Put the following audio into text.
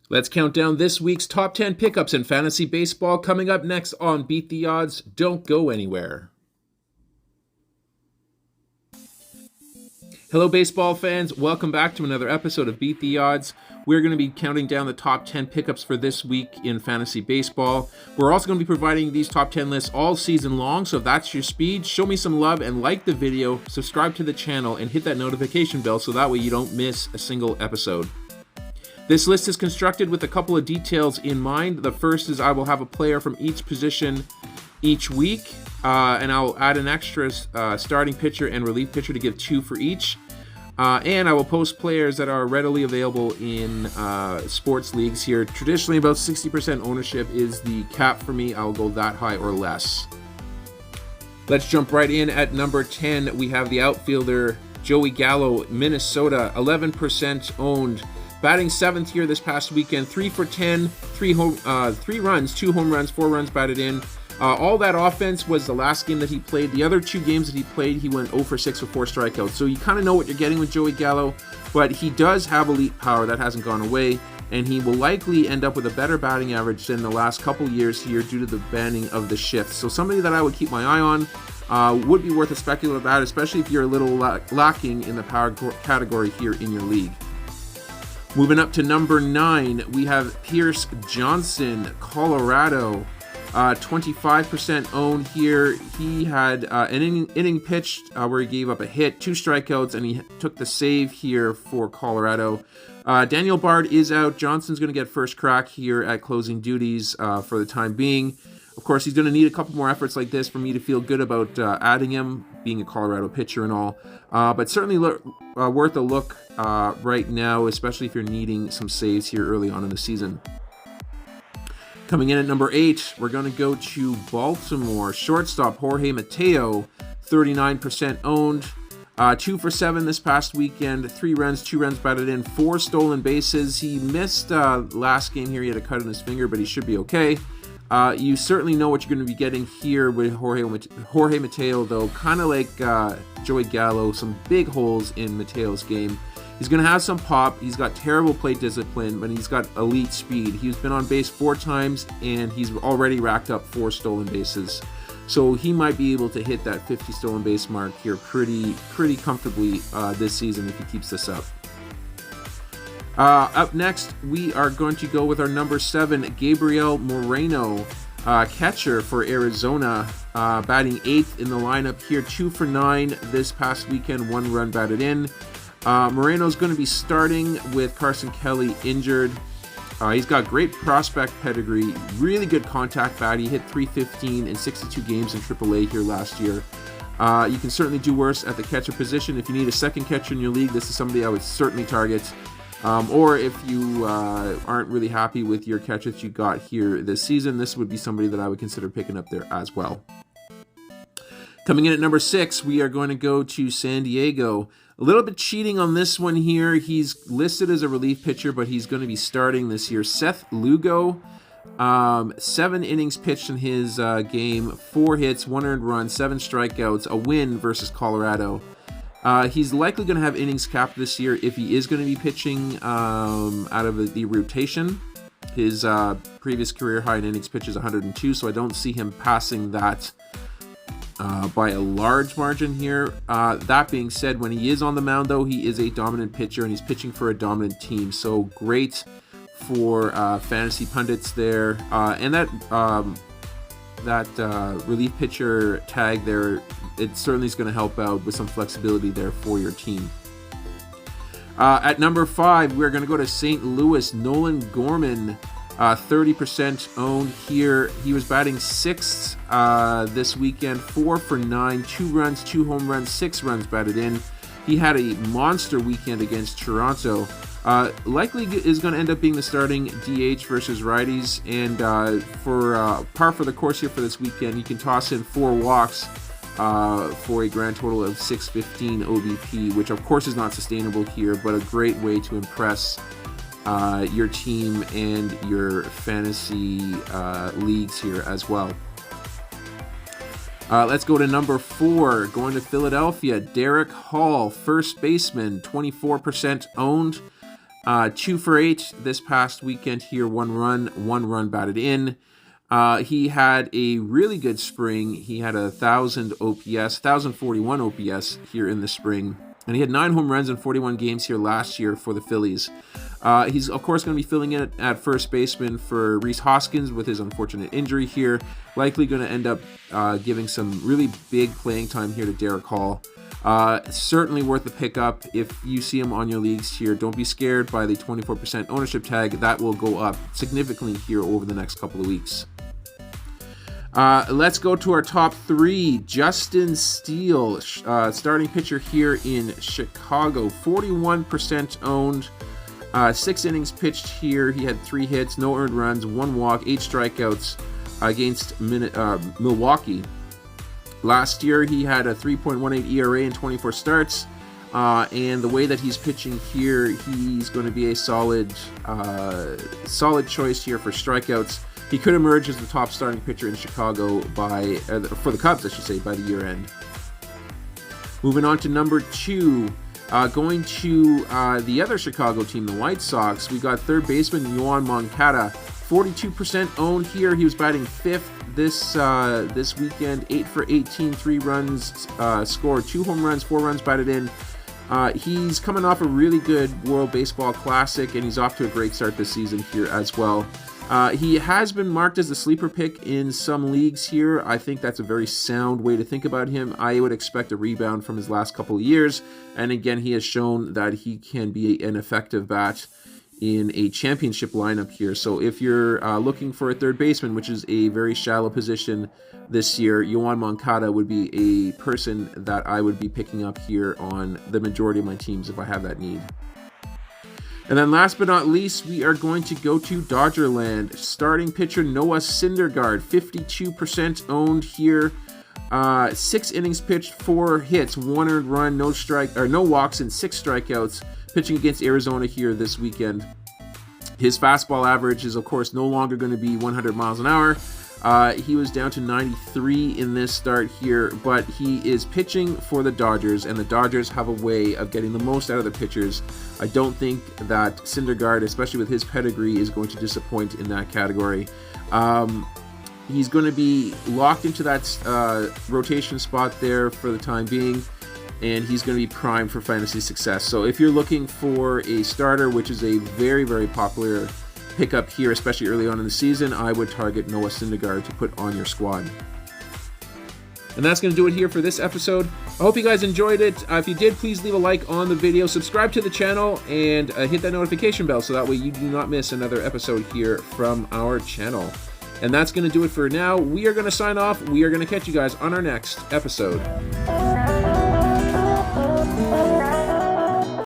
Let's count down this week's top 10 pickups in fantasy baseball coming up next on Beat the Odds. Don't go anywhere. Hello, baseball fans. Welcome back to another episode of Beat the Odds. We're going to be counting down the top 10 pickups for this week in fantasy baseball. We're also going to be providing these top 10 lists all season long, so if that's your speed, show me some love and like the video, subscribe to the channel, and hit that notification bell so that way you don't miss a single episode. This list is constructed with a couple of details in mind. The first is I will have a player from each position each week, and I'll add an extra starting pitcher and relief pitcher to give two for each. And I will post players that are readily available in sports leagues here. Traditionally, about 60% ownership is the cap for me. I'll go that high or less. Let's jump right in at number 10. We have the outfielder Joey Gallo, Minnesota, 11% owned. Batting 7th here this past weekend, 3 for 10, 3 runs, 2 home runs, 4 runs batted in. All that offense was the last game that he played. The other 2 games that he played, he went 0 for 6 with 4 strikeouts. So you kind of know what you're getting with Joey Gallo, but he does have elite power. That hasn't gone away, and he will likely end up with a better batting average than the last couple years here due to the banning of the shift. So somebody that I would keep my eye on, would be worth a speculative add, especially if you're a little lacking in the power category here in your league. Moving up to number 9, we have Pierce Johnson, Colorado, 25% owned here. He had an inning pitched where he gave up a hit, 2 strikeouts, and he took the save here for Colorado. Daniel Bard is out. Johnson's going to get first crack here at closing duties for the time being. Of course, he's going to need a couple more efforts like this for me to feel good about adding him, being a Colorado pitcher and all. But certainly worth a look right now, especially if you're needing some saves here early on in the season. Coming in at number 8, we're going to go to Baltimore. Shortstop Jorge Mateo, 39% owned. 2 for 7 this past weekend, 3 runs, 2 runs batted in, 4 stolen bases. He missed last game here. He had a cut on his finger, but he should be okay. You certainly know what you're going to be getting here with Jorge Mateo, though, kind of like Joey Gallo, some big holes in Mateo's game. He's going to have some pop. He's got terrible plate discipline, but he's got elite speed. He's been on base 4 times, and he's already racked up 4 stolen bases. So he might be able to hit that 50 stolen base mark here pretty comfortably this season if he keeps this up. Up next, we are going to go with our number 7, Gabriel Moreno, catcher for Arizona, batting 8th in the lineup here, 2 for 9 this past weekend, 1 run batted in. Moreno's going to be starting with Carson Kelly injured. He's got great prospect pedigree, really good contact bat. He hit .315 in 62 games in AAA here last year. You can certainly do worse at the catcher position. If you need a second catcher in your league, this is somebody I would certainly target. Or if you aren't really happy with your catcher that you got here this season, this would be somebody that I would consider picking up there as well. Coming in at number 6, we are going to go to San Diego. A little bit cheating on this one here. He's listed as a relief pitcher, but he's going to be starting this year. Seth Lugo, 7 innings pitched in his game, 4 hits, 1 earned run, 7 strikeouts, a win versus Colorado. He's likely going to have innings capped this year if he is going to be pitching out of the rotation. His previous career high in innings pitch is 102, so I don't see him passing that by a large margin here. That being said, when he is on the mound, though, he is a dominant pitcher, and he's pitching for a dominant team. So great for fantasy pundits there. And that relief pitcher tag there, it certainly is going to help out with some flexibility there for your team. At number 5, we're going to go to St. Louis. Nolan Gorman, 30% owned here. He was batting 6th this weekend, 4 for 9, 2 runs, 2 home runs, 6 runs batted in. He had a monster weekend against Toronto. Likely is going to end up being the starting DH versus righties, and for par for the course here for this weekend, you can toss in 4 walks for a grand total of 615 OBP, which of course is not sustainable here, but a great way to impress your team and your fantasy leagues here as well. Let's go to number 4, going to Philadelphia. Derek Hall, first baseman, 24% owned. 2 for 8 this past weekend here, 1 run batted in. He had a really good spring. He had 1,000 OPS, 1,041 OPS here in the spring. And he had 9 home runs in 41 games here last year for the Phillies. He's, of course, going to be filling in at first baseman for Rhys Hoskins with his unfortunate injury here. Likely going to end up giving some really big playing time here to Derek Hall. Certainly worth the pickup if you see him on your leagues here. Don't be scared by the 24% ownership tag. That will go up significantly here over the next couple of weeks. Let's go to our top 3. Justin Steele, starting pitcher here in Chicago, 41% owned, 6 innings pitched here. He had 3 hits, no earned runs, 1 walk, 8 strikeouts against Milwaukee. Last year, he had a 3.18 ERA in 24 starts, and the way that he's pitching here, he's going to be a solid choice here for strikeouts. He could emerge as the top starting pitcher in Chicago for the Cubs, I should say, by the year end. Moving on to number 2, going to the other Chicago team, the White Sox, we got third baseman Yoan Moncada, 42% owned here. He was batting 5th this weekend, 8 for 18, 3 runs scored, 2 home runs, 4 runs batted in. He's coming off a really good World Baseball Classic, and he's off to a great start this season here as well. He has been marked as a sleeper pick in some leagues here. I think that's a very sound way to think about him. I would expect a rebound from his last couple of years. And again, he has shown that he can be an effective bat in a championship lineup here. So if you're looking for a third baseman, which is a very shallow position this year, Yoan Moncada would be a person that I would be picking up here on the majority of my teams if I have that need. And then last but not least, we are going to go to Dodgerland. Starting pitcher Noah Syndergaard, 52% owned here. 6 innings pitched, 4 hits, 1 earned run, no walks, and 6 strikeouts. Pitching against Arizona here this weekend. His fastball average is, of course, no longer going to be 100 miles an hour. He was down to 93 in this start here, but he is pitching for the Dodgers, and the Dodgers have a way of getting the most out of their pitchers. I don't think that Syndergaard, especially with his pedigree, is going to disappoint in that category. He's going to be locked into that rotation spot there for the time being, and he's going to be primed for fantasy success. So if you're looking for a starter, which is a very, very popular pickup here, especially early on in the season, I would target Noah Syndergaard to put on your squad. And that's going to do it here for this episode. I hope you guys enjoyed it. If you did, please leave a like on the video, subscribe to the channel, and hit that notification bell so that way you do not miss another episode here from our channel. And that's going to do it for now. We are going to sign off. We are going to catch you guys on our next episode.